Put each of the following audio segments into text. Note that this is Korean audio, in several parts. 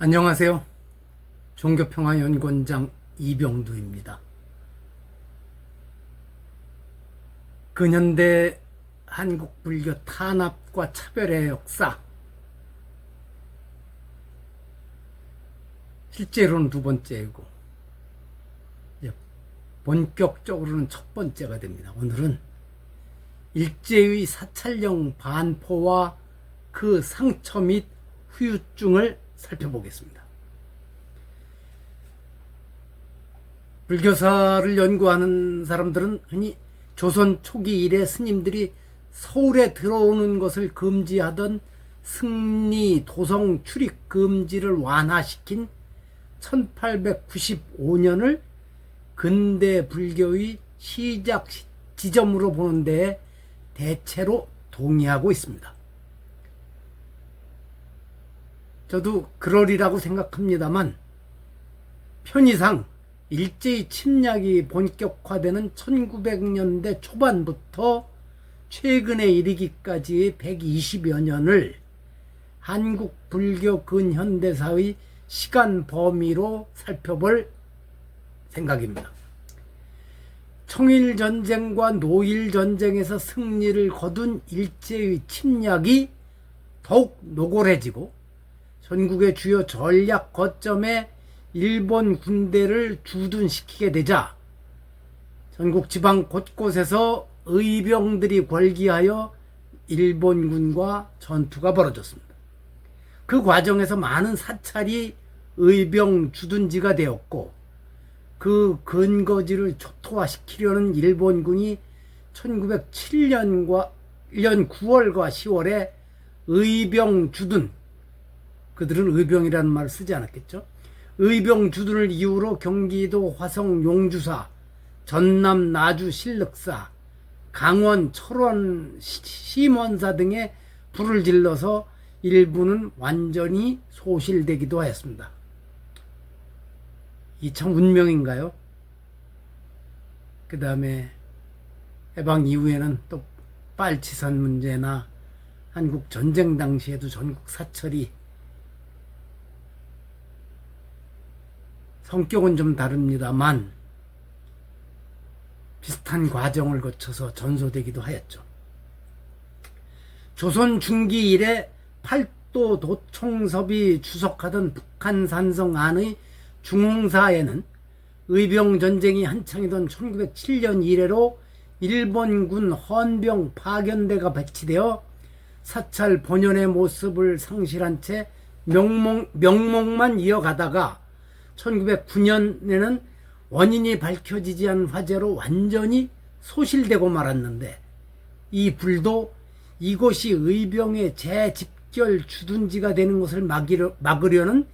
안녕하세요. 종교평화연구원장 이병두입니다. 근현대 한국 불교 탄압과 차별의 역사, 실제로는 두 번째이고 본격적으로는 첫 번째가 됩니다. 오늘은 일제의 사찰령 반포와 그 상처 및 후유증을 살펴보겠습니다. 불교사를 연구하는 사람들은 흔히 조선 초기 이래 스님들이 서울에 들어오는 것을 금지하던 승리 도성 출입 금지를 완화시킨 1895년을 근대 불교의 시작 지점으로 보는 데에 대체로 동의하고 있습니다. 저도 그러리라고 생각합니다만 편의상 일제의 침략이 본격화되는 1900년대 초반부터 최근에 이르기까지의 120여 년을 한국 불교 근현대사의 시간 범위로 살펴볼 생각입니다. 청일전쟁과 노일전쟁에서 승리를 거둔 일제의 침략이 더욱 노골해지고 전국의 주요 전략 거점에 일본 군대를 주둔시키게 되자 전국 지방 곳곳에서 의병들이궐기하여 일본군과 전투가 벌어졌습니다. 그 과정에서 많은 사찰이 의병 주둔지가 되었고 그 근거지를 초토화시키려는 일본군이 1907년 9월과 10월에 의병 주둔, 그들은 의병이라는 말을 쓰지 않았겠죠. 의병 주둔을 이유로 경기도 화성 용주사, 전남 나주 신륵사, 강원 철원 심원사 등에 불을 질러서 일부는 완전히 소실되기도 하였습니다. 이 참 운명인가요? 그 다음에 해방 이후에는 또 빨치산 문제나 한국 전쟁 당시에도 전국 사찰이 성격은 좀 다릅니다만 비슷한 과정을 거쳐서 전소되기도 하였죠. 조선 중기 이래 팔도 도총섭이 주석하던 북한 산성 안의 중흥사에는 의병전쟁이 한창이던 1907년 이래로 일본군 헌병 파견대가 배치되어 사찰 본연의 모습을 상실한 채 명목만 이어가다가 1909년에는 원인이 밝혀지지 않은 화재로 완전히 소실되고 말았는데, 이 불도 이곳이 의병의 재집결 주둔지가 되는 것을 막으려는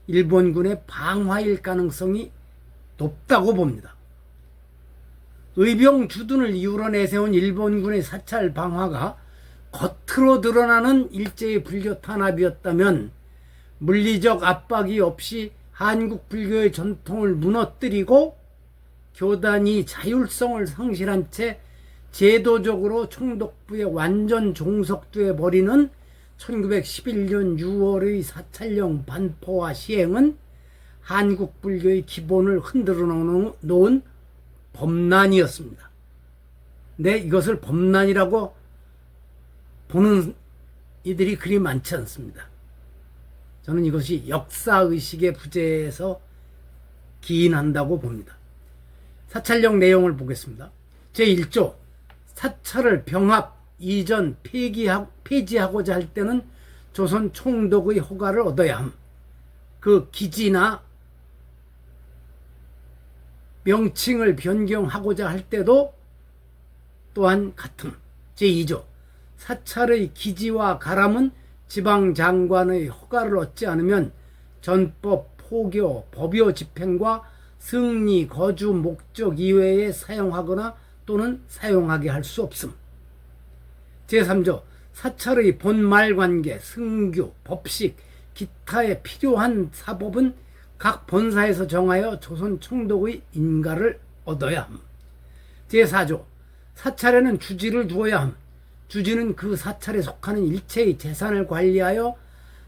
일본군의 방화일 가능성이 높다고 봅니다. 의병 주둔을 이유로 내세운 일본군의 사찰 방화가 겉으로 드러나는 일제의 불교 탄압이었다면 물리적 압박이 없이 한국 불교의 전통을 무너뜨리고 교단이 자율성을 상실한 채 제도적으로 총독부에 완전 종속돼 버리는 1911년 6월의 사찰령 반포와 시행은 한국 불교의 기본을 흔들어 놓은 범난이었습니다. 근데 이것을 범난이라고 보는 이들이 그리 많지 않습니다. 저는 이것이 역사의식의 부재에서 기인한다고 봅니다. 사찰령 내용을 보겠습니다. 제1조 사찰을 병합 이전 폐지하고자 할 때는 조선 총독의 허가를 얻어야 함. 그 기지나 명칭을 변경하고자 할 때도 또한 같음. 제2조 사찰의 기지와 가람은 지방장관의 허가를 얻지 않으면 전법, 포교, 법요 집행과 승리, 거주 목적 이외에 사용하거나 또는 사용하게 할 수 없음. 제3조 사찰의 본말관계, 승규, 법식, 기타에 필요한 사법은 각 본사에서 정하여 조선 총독의 인가를 얻어야 함. 제4조 사찰에는 주지를 두어야 함. 주지는 그 사찰에 속하는 일체의 재산을 관리하여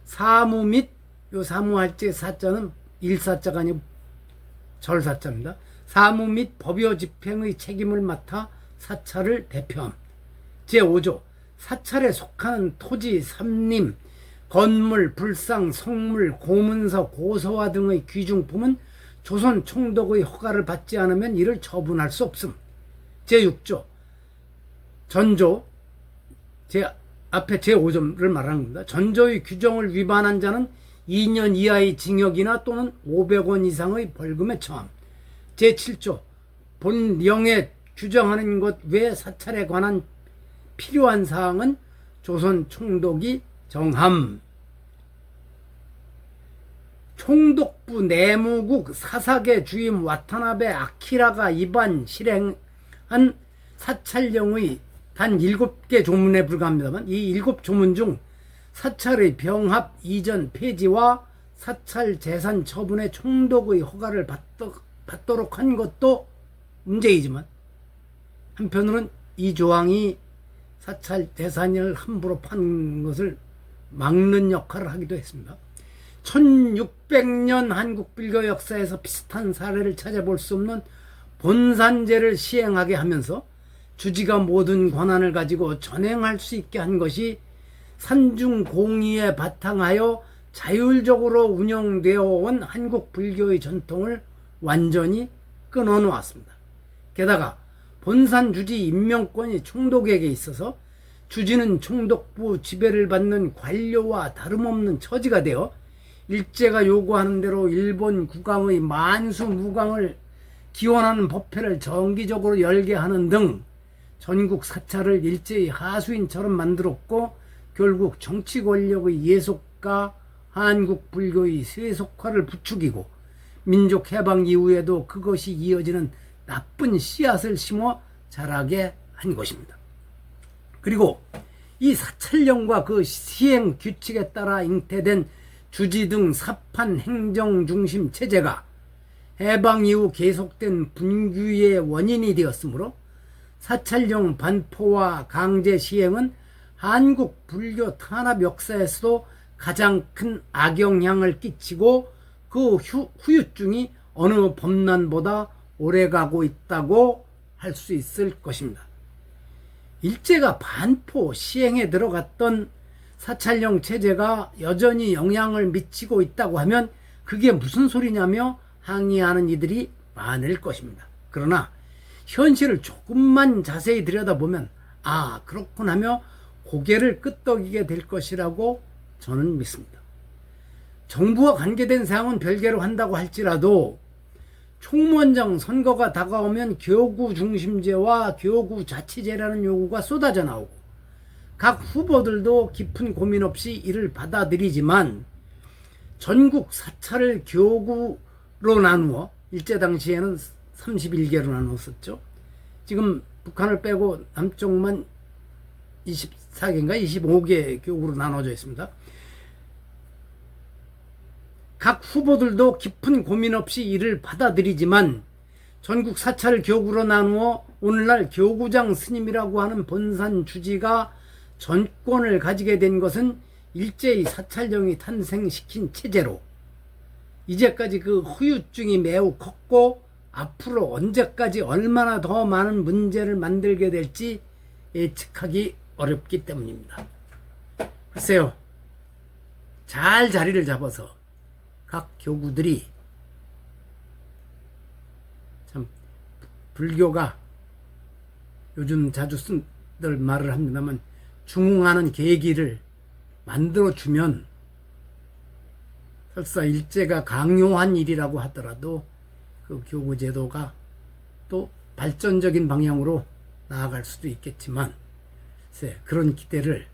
사무 및 요 사무할제 사자는 일사자가 아니고 절사자입니다. 사무 및 법요 집행의 책임을 맡아 사찰을 대표함. 제5조 사찰에 속하는 토지, 삼림, 건물, 불상, 성물, 고문서, 고서화 등의 귀중품은 조선 총독의 허가를 받지 않으면 이를 처분할 수 없음. 제6조 전조 앞에 제5조를 말하는 겁니다. 전조의 규정을 위반한 자는 2년 이하의 징역이나 또는 500원 이상의 벌금에 처함. 제7조 본령에 규정하는 것 외 사찰에 관한 필요한 사항은 조선 총독이 정함. 총독부 내무국 사사계 주임 와타나베 아키라가 이반 실행한 사찰령의 단 7개 조문에 불과합니다만, 이 7조문 중 사찰의 병합 이전 폐지와 사찰 재산 처분의 총독의 허가를 받도록 한 것도 문제이지만, 한편으로는 이 조항이 사찰 재산을 함부로 판 것을 막는 역할을 하기도 했습니다. 1600년 한국 불교 역사에서 비슷한 사례를 찾아볼 수 없는 본산제를 시행하게 하면서 주지가 모든 권한을 가지고 전행할 수 있게 한 것이 산중 공의에 바탕하여 자율적으로 운영되어 온 한국 불교의 전통을 완전히 끊어놓았습니다. 게다가 본산 주지 임명권이 총독에게 있어서 주지는 총독부 지배를 받는 관료와 다름없는 처지가 되어 일제가 요구하는 대로 일본 국왕의 만수무강을 기원하는 법회를 정기적으로 열게 하는 등 전국 사찰을 일제의 하수인처럼 만들었고, 결국 정치 권력의 예속과 한국 불교의 세속화를 부추기고 민족 해방 이후에도 그것이 이어지는 나쁜 씨앗을 심어 자라게 한 것입니다. 그리고 이 사찰령과 그 시행 규칙에 따라 잉태된 주지 등 사판 행정 중심 체제가 해방 이후 계속된 분규의 원인이 되었으므로 사찰령 반포와 강제 시행은 한국 불교 탄압 역사에서도 가장 큰 악영향을 끼치고 그 후유증이 어느 범난보다 오래가고 있다고 할 수 있을 것입니다. 일제가 반포 시행에 들어갔던 사찰령 체제가 여전히 영향을 미치고 있다고 하면 그게 무슨 소리냐며 항의하는 이들이 많을 것입니다. 그러나 현실을 조금만 자세히 들여다보면 그렇군 하며 고개를 끄덕이게 될 것이라고 저는 믿습니다. 정부와 관계된 사항은 별개로 한다고 할지라도 총무원장 선거가 다가오면 교구 중심제와 교구 자치제라는 요구가 쏟아져 나오고 각 후보들도 깊은 고민 없이 이를 받아들이지만 전국 사찰을 교구로 나누어 일제 당시에는 31개로 나눴었죠. 지금 북한을 빼고 남쪽만 24개인가 25개 교구로 나눠져 있습니다. 각 후보들도 깊은 고민 없이 이를 받아들이지만 전국 사찰 교구로 나누어 오늘날 교구장 스님이라고 하는 본산 주지가 전권을 가지게 된 것은 일제의 사찰령이 탄생시킨 체제로 이제까지 그 후유증이 매우 컸고 앞으로 언제까지 얼마나 더 많은 문제를 만들게 될지 예측하기 어렵기 때문입니다. 글쎄요, 잘 자리를 잡아서 각 교구들이 참 불교가 요즘 자주 쓴들 말을 합니다만 중흥하는 계기를 만들어주면 설사 일제가 강요한 일이라고 하더라도 그 교구 제도가 또 발전적인 방향으로 나아갈 수도 있겠지만 그런 기대를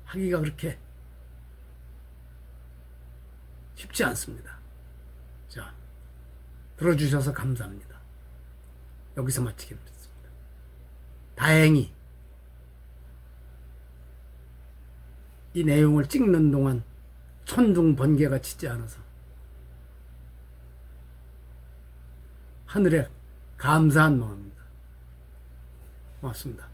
하기가 그렇게 쉽지 않습니다. 자, 들어주셔서 감사합니다. 여기서 마치겠습니다. 다행히 이 내용을 찍는 동안 천둥 번개가 치지 않아서 하늘에 감사한 마음입니다. 고맙습니다.